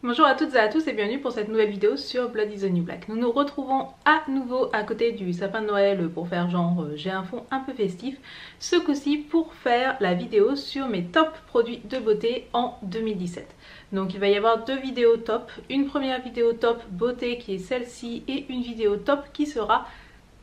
Bonjour à toutes et à tous et bienvenue pour cette nouvelle vidéo sur Blood is the New Black. Nous nous retrouvons à nouveau à côté du sapin de Noël pour faire genre j'ai un fond un peu festif. Ce coup-ci pour faire la vidéo sur mes top produits de beauté en 2017. Donc il va y avoir deux vidéos top. Une première vidéo top beauté qui est celle-ci et une vidéo top qui sera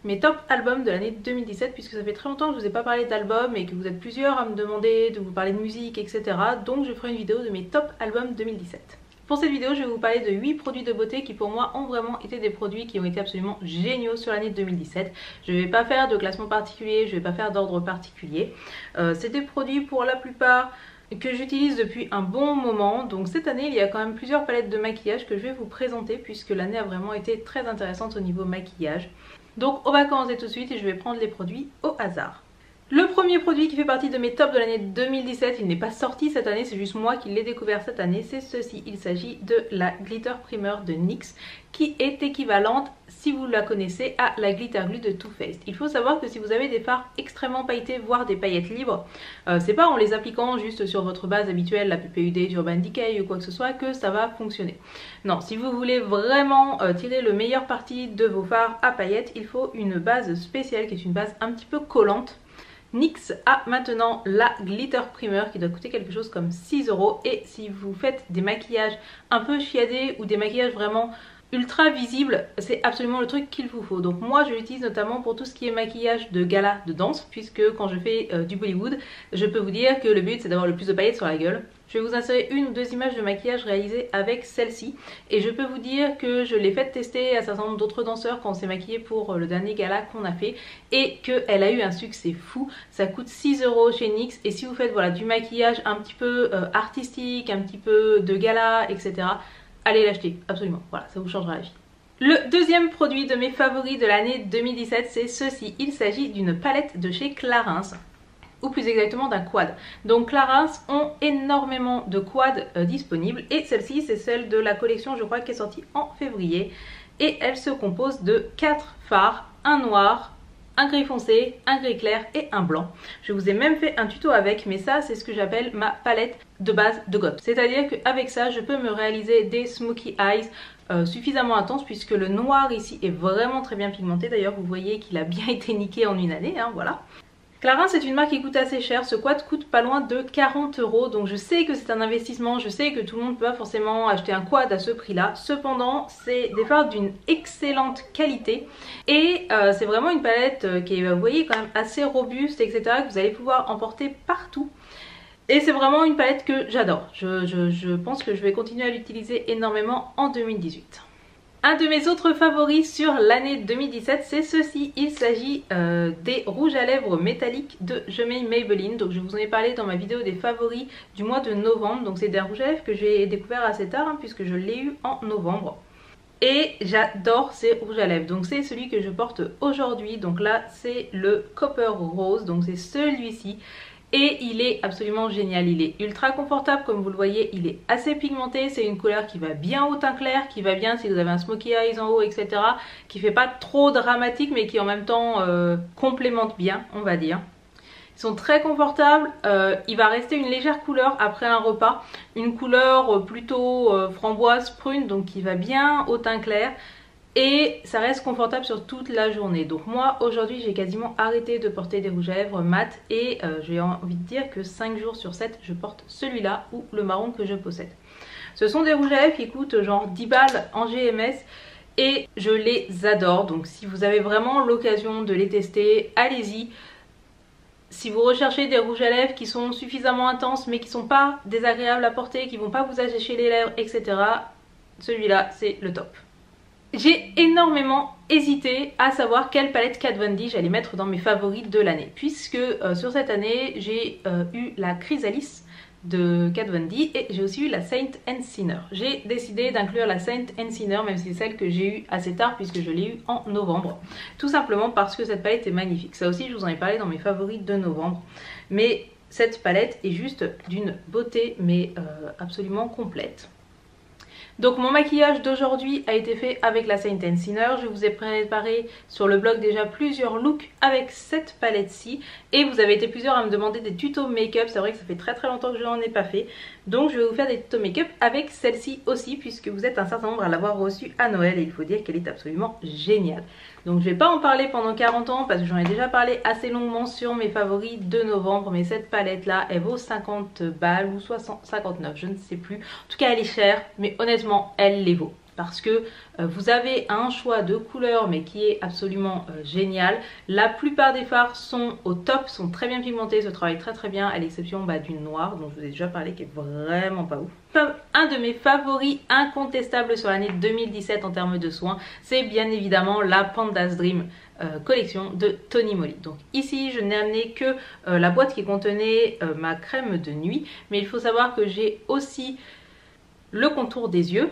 mes top albums de l'année 2017 puisque ça fait très longtemps que je vous ai pas parlé d'albums et que vous êtes plusieurs à me demander de vous parler de musique etc. Donc je ferai une vidéo de mes top albums 2017. Pour cette vidéo, je vais vous parler de 8 produits de beauté qui pour moi ont vraiment été des produits qui ont été absolument géniaux sur l'année 2017. Je ne vais pas faire de classement particulier, je ne vais pas faire d'ordre particulier. C'est des produits pour la plupart que j'utilise depuis un bon moment. Donc cette année, il y a quand même plusieurs palettes de maquillage que je vais vous présenter puisque l'année a vraiment été très intéressante au niveau maquillage. Donc on va commencer tout de suite et je vais prendre les produits au hasard. Le premier produit qui fait partie de mes tops de l'année 2017, il n'est pas sorti cette année, c'est juste moi qui l'ai découvert cette année, c'est ceci. Il s'agit de la Glitter Primer de NYX qui est équivalente, si vous la connaissez, à la Glitter Glue de Too Faced. Il faut savoir que si vous avez des fards extrêmement pailletés, voire des paillettes libres, c'est pas en les appliquant juste sur votre base habituelle, la PPUD, Urban Decay ou quoi que ce soit, que ça va fonctionner. Non, si vous voulez vraiment tirer le meilleur parti de vos fards à paillettes, il faut une base spéciale qui est une base un petit peu collante. NYX a maintenant la Glitter Primer qui doit coûter quelque chose comme 6 € et si vous faites des maquillages un peu chiadés ou des maquillages vraiment ultra visibles, c'est absolument le truc qu'il vous faut. Donc moi je l'utilise notamment pour tout ce qui est maquillage de gala de danse puisque quand je fais du Bollywood, je peux vous dire que le but c'est d'avoir le plus de paillettes sur la gueule. Je vais vous insérer une ou deux images de maquillage réalisées avec celle-ci et je peux vous dire que je l'ai fait tester à un certain nombre d'autres danseurs quand on s'est maquillé pour le dernier gala qu'on a fait et qu'elle a eu un succès fou. Ça coûte 6 € chez NYX et si vous faites voilà, du maquillage un petit peu artistique, un petit peu de gala, etc. allez l'acheter, absolument, voilà, ça vous changera la vie. Le deuxième produit de mes favoris de l'année 2017 c'est ceci, il s'agit d'une palette de chez Clarins. Ou plus exactement d'un quad. Donc Clarins ont énormément de quads disponibles et celle-ci c'est celle de la collection je crois qui est sortie en février et elle se compose de 4 fards, un noir, un gris foncé, un gris clair et un blanc. Je vous ai même fait un tuto avec mais ça c'est ce que j'appelle ma palette de base de goth. C'est-à-dire qu'avec ça je peux me réaliser des smoky eyes suffisamment intenses puisque le noir ici est vraiment très bien pigmenté. D'ailleurs vous voyez qu'il a bien été niqué en une année, hein, voilà. Clarins c'est une marque qui coûte assez cher, ce quad coûte pas loin de 40 € donc je sais que c'est un investissement, je sais que tout le monde ne peut pas forcément acheter un quad à ce prix là, cependant c'est des fards d'une excellente qualité et c'est vraiment une palette qui est vous voyez quand même assez robuste etc que vous allez pouvoir emporter partout. Et c'est vraiment une palette que j'adore, je pense que je vais continuer à l'utiliser énormément en 2018. Un de mes autres favoris sur l'année 2017 c'est ceci, il s'agit des rouges à lèvres métalliques de Je Mets Maybelline. Donc je vous en ai parlé dans ma vidéo des favoris du mois de novembre. Donc c'est des rouges à lèvres que j'ai découvert assez tard hein, puisque je l'ai eu en novembre. Et j'adore ces rouges à lèvres, donc c'est celui que je porte aujourd'hui. Donc là c'est le Copper Rose, donc c'est celui-ci. Et il est absolument génial, il est ultra confortable comme vous le voyez, il est assez pigmenté, c'est une couleur qui va bien au teint clair, qui va bien si vous avez un smokey eyes en haut etc. Qui fait pas trop dramatique mais qui en même temps complémente bien on va dire. Ils sont très confortables, il va rester une légère couleur après un repas, une couleur plutôt framboise prune donc qui va bien au teint clair. Et ça reste confortable sur toute la journée. Donc moi aujourd'hui j'ai quasiment arrêté de porter des rouges à lèvres mat et j'ai envie de dire que 5 jours sur 7 je porte celui-là ou le marron que je possède. Ce sont des rouges à lèvres qui coûtent genre 10 balles en GMS et je les adore. Donc si vous avez vraiment l'occasion de les tester, allez-y. Si vous recherchez des rouges à lèvres qui sont suffisamment intenses mais qui ne sont pas désagréables à porter, qui ne vont pas vous assécher les lèvres etc. Celui-là c'est le top. J'ai énormément hésité à savoir quelle palette Kat Von D j'allais mettre dans mes favoris de l'année puisque sur cette année j'ai eu la Chrysalis de Kat Von D et j'ai aussi eu la Saint and Sinner. J'ai décidé d'inclure la Saint and Sinner même si c'est celle que j'ai eue assez tard puisque je l'ai eue en novembre. Tout simplement parce que cette palette est magnifique. Ça aussi je vous en ai parlé dans mes favoris de novembre. Mais cette palette est juste d'une beauté mais absolument complète. Donc mon maquillage d'aujourd'hui a été fait avec la Saint Sinner. Je vous ai préparé sur le blog déjà plusieurs looks avec cette palette-ci. Et vous avez été plusieurs à me demander des tutos make-up. C'est vrai que ça fait très longtemps que je n'en ai pas fait. Donc je vais vous faire des tutos make-up avec celle-ci aussi, puisque vous êtes un certain nombre à l'avoir reçue à Noël. Et il faut dire qu'elle est absolument géniale. Donc je vais pas en parler pendant 40 ans parce que j'en ai déjà parlé assez longuement sur mes favoris de novembre. Mais cette palette là, elle vaut 50 balles ou 59, je ne sais plus. En tout cas elle est chère, mais honnêtement elle les vaut. Parce que vous avez un choix de couleurs mais qui est absolument génial. La plupart des fards sont au top, sont très bien pigmentés, se travaillent très bien, à l'exception d'une noire dont je vous ai déjà parlé qui est vraiment pas ouf. Un de mes favoris incontestables sur l'année 2017 en termes de soins, c'est bien évidemment la Panda's Dream collection de Tony Moly. Donc ici je n'ai amené que la boîte qui contenait ma crème de nuit, mais il faut savoir que j'ai aussi le contour des yeux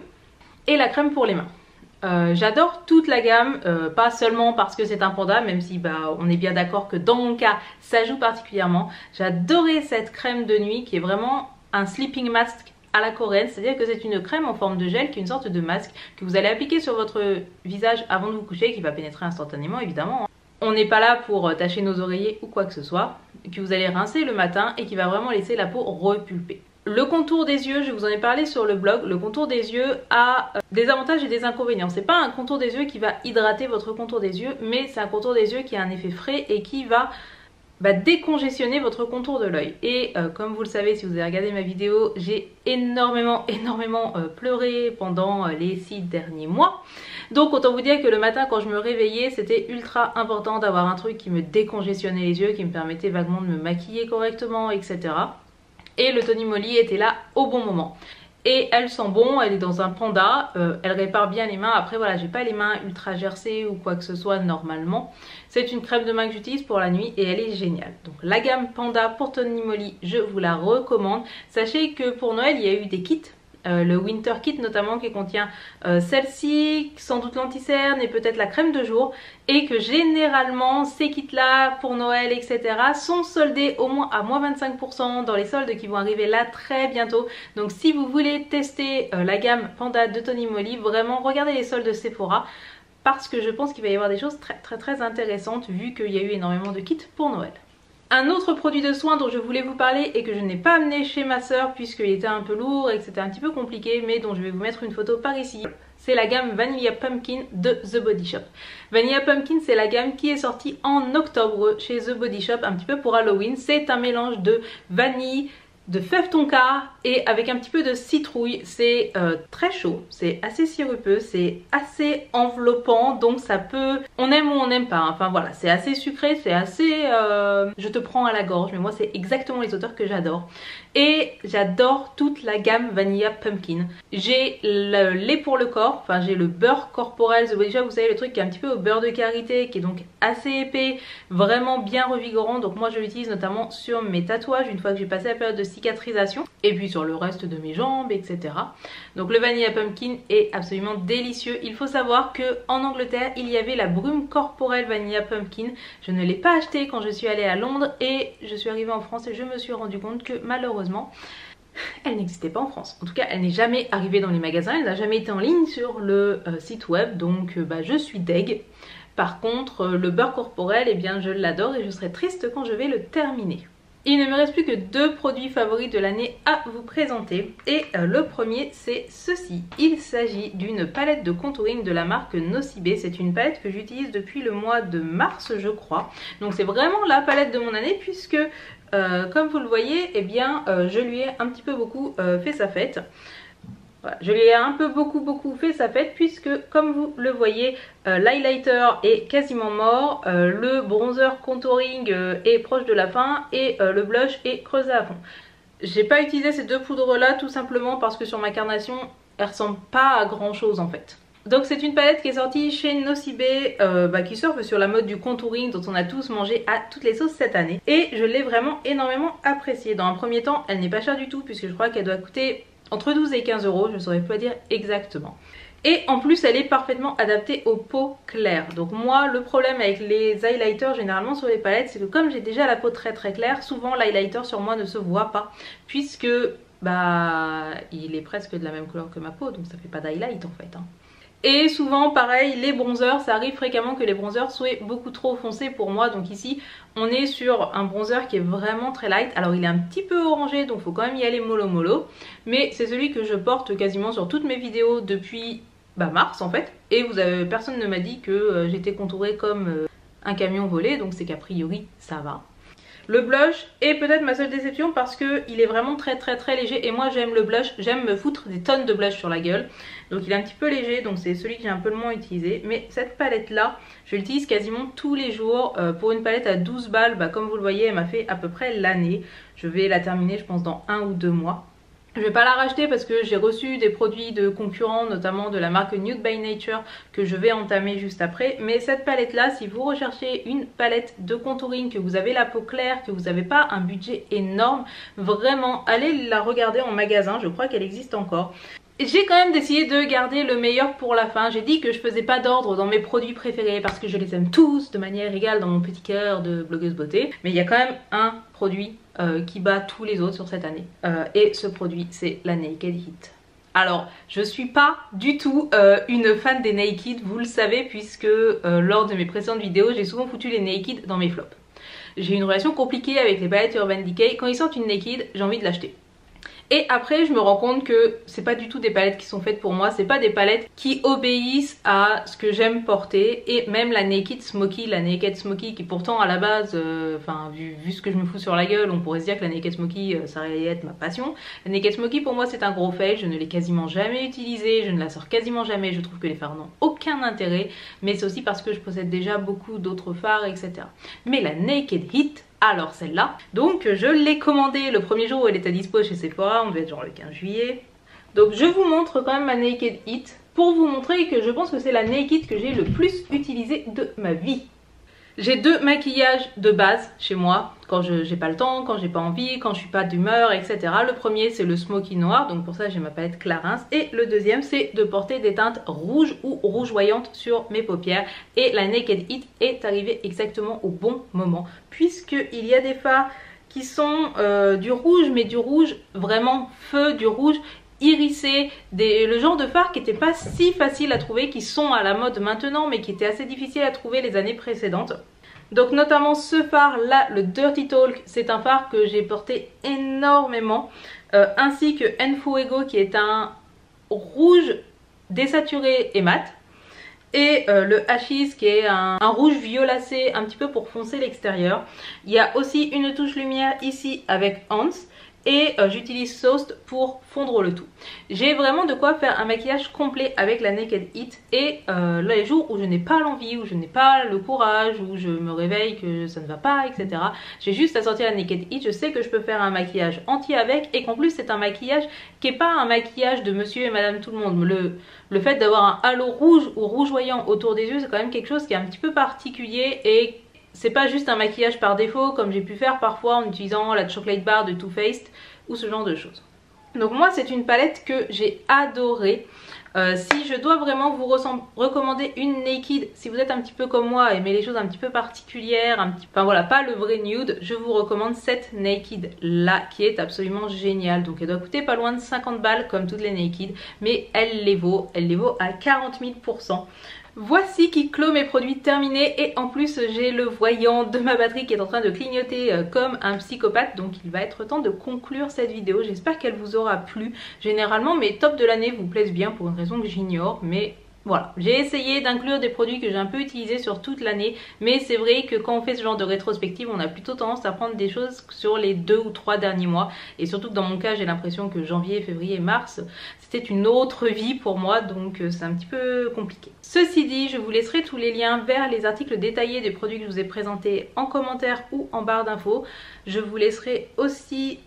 et la crème pour les mains. J'adore toute la gamme, pas seulement parce que c'est un panda, même si on est bien d'accord que dans mon cas ça joue particulièrement. J'adorais cette crème de nuit qui est vraiment un sleeping mask à la coréenne, c'est-à-dire que c'est une crème en forme de gel qui est une sorte de masque que vous allez appliquer sur votre visage avant de vous coucher et qui va pénétrer instantanément évidemment. On n'est pas là pour tacher nos oreillers ou quoi que ce soit, que vous allez rincer le matin et qui va vraiment laisser la peau repulper. Le contour des yeux, je vous en ai parlé sur le blog, le contour des yeux a des avantages et des inconvénients. C'est pas un contour des yeux qui va hydrater votre contour des yeux, mais c'est un contour des yeux qui a un effet frais et qui va décongestionner votre contour de l'œil. Et comme vous le savez si vous avez regardé ma vidéo, j'ai énormément pleuré pendant les 6 derniers mois. Donc autant vous dire que le matin quand je me réveillais, c'était ultra important d'avoir un truc qui me décongestionnait les yeux, qui me permettait vaguement de me maquiller correctement, etc. Et le Tony Moly était là au bon moment. Et elle sent bon, elle est dans un panda, elle répare bien les mains. Après voilà, j'ai pas les mains ultra gercées ou quoi que ce soit normalement. C'est une crème de main que j'utilise pour la nuit et elle est géniale. Donc la gamme panda pour Tony Moly, je vous la recommande. Sachez que pour Noël, il y a eu des kits. Le Winter Kit notamment qui contient celle-ci, sans doute l'anti-cerne et peut-être la crème de jour, et que généralement ces kits là pour Noël etc sont soldés au moins à moins 25% dans les soldes qui vont arriver là très bientôt. Donc si vous voulez tester la gamme Panda de Tony Moly, vraiment regardez les soldes de Sephora parce que je pense qu'il va y avoir des choses très intéressantes vu qu'il y a eu énormément de kits pour Noël. Un autre produit de soin dont je voulais vous parler et que je n'ai pas amené chez ma soeur puisqu'il était un peu lourd et que c'était un petit peu compliqué, mais dont je vais vous mettre une photo par ici. C'est la gamme Vanilla Pumpkin de The Body Shop. Vanilla Pumpkin, c'est la gamme qui est sortie en octobre chez The Body Shop, un petit peu pour Halloween. C'est un mélange de vanille, de fève tonka et avec un petit peu de citrouille. C'est très chaud, c'est assez sirupeux, c'est assez enveloppant, donc ça peut, on aime ou on n'aime pas, hein. Enfin voilà, c'est assez sucré, c'est assez je te prends à la gorge, mais moi c'est exactement les odeurs que j'adore. Et j'adore toute la gamme Vanilla Pumpkin. J'ai le lait pour le corps, enfin j'ai le beurre corporel The Body Shop, vous savez le truc qui est un petit peu au beurre de karité, qui est donc assez épais, vraiment bien revigorant. Donc moi je l'utilise notamment sur mes tatouages une fois que j'ai passé la période de cicatrisation, et puis sur le reste de mes jambes, etc. Donc le Vanilla Pumpkin est absolument délicieux. Il faut savoir que en Angleterre il y avait la brume corporelle Vanilla Pumpkin. Je ne l'ai pas acheté quand je suis allée à Londres et je suis arrivée en France et je me suis rendu compte que malheureusement elle n'existait pas en France. En tout cas elle n'est jamais arrivée dans les magasins, elle n'a jamais été en ligne sur le site web, donc je suis deg. Par contre le beurre corporel, eh bien je l'adore et je serai triste quand je vais le terminer. Il ne me reste plus que 2 produits favoris de l'année à vous présenter et le premier c'est ceci. Il s'agit d'une palette de contouring de la marque Nocibé. C'est une palette que j'utilise depuis le mois de mars je crois. Donc c'est vraiment la palette de mon année puisque comme vous le voyez, eh bien je lui ai un petit peu beaucoup fait sa fête. Voilà, je lui ai un peu beaucoup fait sa fête puisque comme vous le voyez l'highlighter est quasiment mort, le bronzer contouring est proche de la fin et le blush est creusé à fond. J'ai pas utilisé ces 2 poudres là tout simplement parce que sur ma carnation elles ressemblent pas à grand chose en fait. Donc c'est une palette qui est sortie chez Nocibé, qui surfe sur la mode du contouring dont on a tous mangé à toutes les sauces cette année. Et je l'ai vraiment énormément appréciée. Dans un premier temps elle n'est pas chère du tout puisque je crois qu'elle doit coûter entre 12 et 15 euros, je ne saurais pas dire exactement. Et en plus elle est parfaitement adaptée aux peaux claires. Donc moi le problème avec les highlighters généralement sur les palettes, c'est que comme j'ai déjà la peau très claire, souvent l'highlighter sur moi ne se voit pas puisque bah il est presque de la même couleur que ma peau, donc ça fait pas d'highlight en fait. Hein. Et souvent pareil, les bronzers, ça arrive fréquemment que les bronzers soient beaucoup trop foncés pour moi. Donc ici on est sur un bronzer qui est vraiment très light. Alors il est un petit peu orangé, donc il faut quand même y aller mollo mollo. Mais c'est celui que je porte quasiment sur toutes mes vidéos depuis mars en fait. Et personne ne m'a dit que j'étais contourée comme un camion volé, donc c'est qu'a priori ça va. Le blush est peut-être ma seule déception parce qu'il est vraiment très léger et moi j'aime le blush, j'aime me foutre des tonnes de blush sur la gueule. Donc il est un petit peu léger, donc c'est celui que j'ai un peu le moins utilisé. Mais cette palette là, je l'utilise quasiment tous les jours. Pour une palette à 12 balles, comme vous le voyez, elle m'a fait à peu près l'année. Je vais la terminer je pense dans 1 ou 2 mois. Je vais pas la racheter parce que j'ai reçu des produits de concurrents, notamment de la marque Nude by Nature que je vais entamer juste après. Mais cette palette là, si vous recherchez une palette de contouring, que vous avez la peau claire, que vous n'avez pas un budget énorme, vraiment allez la regarder en magasin, je crois qu'elle existe encore. J'ai quand même décidé de garder le meilleur pour la fin. J'ai dit que je faisais pas d'ordre dans mes produits préférés parce que je les aime tous de manière égale dans mon petit cœur de blogueuse beauté. Mais il y a quand même un produit qui bat tous les autres sur cette année. Et ce produit, c'est la Naked Heat. Alors, je suis pas du tout une fan des Naked, vous le savez, puisque lors de mes précédentes vidéos, j'ai souvent foutu les Naked dans mes flops. J'ai une relation compliquée avec les palettes Urban Decay. Quand ils sortent une Naked, j'ai envie de l'acheter. Et après je me rends compte que c'est pas du tout des palettes qui sont faites pour moi, c'est pas des palettes qui obéissent à ce que j'aime porter. Et même la Naked Smoky qui pourtant à la base, vu ce que je me fous sur la gueule, on pourrait se dire que la Naked Smoky ça allait être ma passion. La Naked Smoky pour moi c'est un gros fail, je ne l'ai quasiment jamais utilisée, je ne la sors quasiment jamais, je trouve que les fards n'ont aucun intérêt. Mais c'est aussi parce que je possède déjà beaucoup d'autres fards, etc. Mais la Naked Heat, alors celle-là, donc je l'ai commandée le premier jour où elle était dispo chez Sephora, on devait être genre le 15 juillet. Donc je vous montre quand même ma Naked Heat pour vous montrer que je pense que c'est la Naked que j'ai le plus utilisée de ma vie. J'ai deux maquillages de base chez moi, quand j'ai pas le temps, quand j'ai pas envie, quand je suis pas d'humeur, etc. Le premier c'est le smoky noir, donc pour ça j'ai ma palette Clarins. Et le deuxième c'est de porter des teintes rouges ou rougeoyantes sur mes paupières. Et la Naked Heat est arrivée exactement au bon moment, puisqu'il y a des fards qui sont du rouge, mais du rouge vraiment feu, du rouge irisé, le genre de fard qui n'était pas si facile à trouver, qui sont à la mode maintenant mais qui étaient assez difficiles à trouver les années précédentes. Donc notamment ce fard là, le Dirty Talk, c'est un fard que j'ai porté énormément, ainsi que Enfuego qui est un rouge désaturé et mat, et le Ashes qui est un rouge violacé un petit peu pour foncer l'extérieur. Il y a aussi une touche lumière ici avec Hans. Et j'utilise Soast pour fondre le tout. J'ai vraiment de quoi faire un maquillage complet avec la Naked Heat. Et là, les jours où je n'ai pas l'envie, où je n'ai pas le courage, où je me réveille que ça ne va pas, etc. J'ai juste à sortir la Naked Heat. Je sais que je peux faire un maquillage entier avec. Et qu'en plus c'est un maquillage qui n'est pas un maquillage de monsieur et madame tout le monde. Le fait d'avoir un halo rouge ou rougeoyant autour des yeux, c'est quand même quelque chose qui est un petit peu particulier. Et c'est pas juste un maquillage par défaut comme j'ai pu faire parfois en utilisant la Chocolate Bar de Too Faced ou ce genre de choses. Donc moi c'est une palette que j'ai adorée. Si je dois vraiment vous recommander une Naked, si vous êtes un petit peu comme moi, aimez les choses un petit peu particulières, enfin voilà, pas le vrai nude, je vous recommande cette Naked là qui est absolument géniale. Donc elle doit coûter pas loin de 50 balles comme toutes les Naked, mais elle les vaut à 40 000%. Voici qui clôt mes produits terminés et en plus j'ai le voyant de ma batterie qui est en train de clignoter comme un psychopathe, donc il va être temps de conclure cette vidéo. J'espère qu'elle vous aura plu. Généralement mes tops de l'année vous plaisent bien pour une raison que j'ignore, mais voilà, j'ai essayé d'inclure des produits que j'ai un peu utilisés sur toute l'année, mais c'est vrai que quand on fait ce genre de rétrospective, on a plutôt tendance à prendre des choses sur les 2 ou 3 derniers mois. Et surtout que dans mon cas, j'ai l'impression que janvier, février, mars, c'était une autre vie pour moi, donc c'est un petit peu compliqué. Ceci dit, je vous laisserai tous les liens vers les articles détaillés des produits que je vous ai présentés en commentaire ou en barre d'infos. Je vous laisserai aussi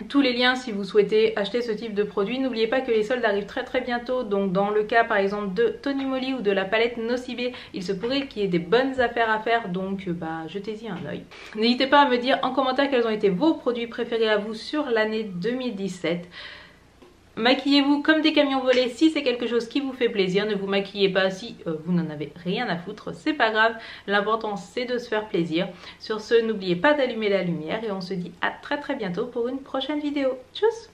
tous les liens si vous souhaitez acheter ce type de produit. N'oubliez pas que les soldes arrivent très bientôt, donc dans le cas par exemple de Tony Moly ou de la palette Nocibé, il se pourrait qu'il y ait des bonnes affaires à faire, donc jetez-y un œil. N'hésitez pas à me dire en commentaire quels ont été vos produits préférés à vous sur l'année 2017. Maquillez-vous comme des camions volés si c'est quelque chose qui vous fait plaisir. Ne vous maquillez pas si vous n'en avez rien à foutre, c'est pas grave. L'important c'est de se faire plaisir. Sur ce, n'oubliez pas d'allumer la lumière et on se dit à très bientôt pour une prochaine vidéo. Tchuss!